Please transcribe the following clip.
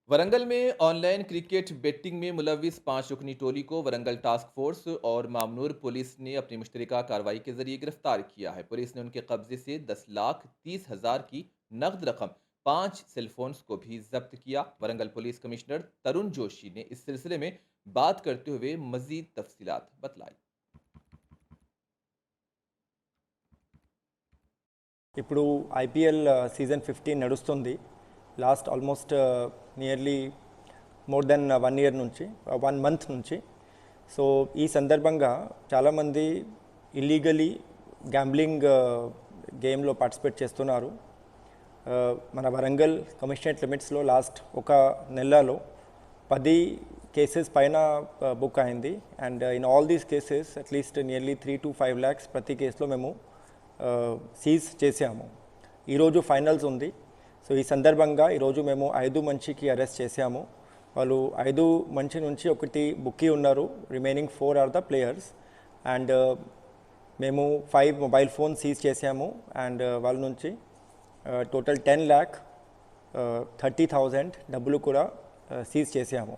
वरंगल में online cricket बेट्टिंग में मुलविस 5 रुकनी टोली को वरंगल टास्क फोर्स और मामनूर पुलिस ने अपनी मुश्तरका कार्रवाई के जरिए गिरफ्तार किया है। पुलिस ने उनके कब्जे से 10,30,000 की नकद रकम, 5 सेलफोन्स को भी जब्त किया। वरंगल पुलिस कमिश्नर तरुण जोशी ने इस सिलसिले में बात करते हुए मजीद तफसीलात बतलाई। ఇప్పుడు ఐపీఎల్ సీజన్ 15 నడుస్తుంది. Last almost nearly more than 1 year నుంచి 1 మంత్ నుంచి. సో ఈ సందర్భంగా చాలామంది ఇల్లీగలీ గ్యాంబ్లింగ్ గేమ్లో పార్టిసిపేట్ చేస్తున్నారు. మన వరంగల్ కమిషనరేట్ లిమిట్స్లో లాస్ట్ ఒక నెలలో 10 కేసెస్ పైన బుక్ అయింది. And in all these cases at least nearly 3 to 5 lakhs ప్రతి కేసులో మేము సీజ్ చేసాము. ఈరోజు ఫైనల్స్ ఉంది. సో ఈ సందర్భంగా ఈరోజు మేము 5 మంచికి అరెస్ట్ చేసాము. వాళ్ళు 5 మంచి నుంచి ఒకటి బుక్కి ఉన్నారు, remaining 4 are the players. And మేము 5 మొబైల్ ఫోన్ సీజ్ చేసాము. అండ్ వాళ్ళ నుంచి టోటల్ 10,30,000 డబ్బులు కూడా సీజ్ చేసాము.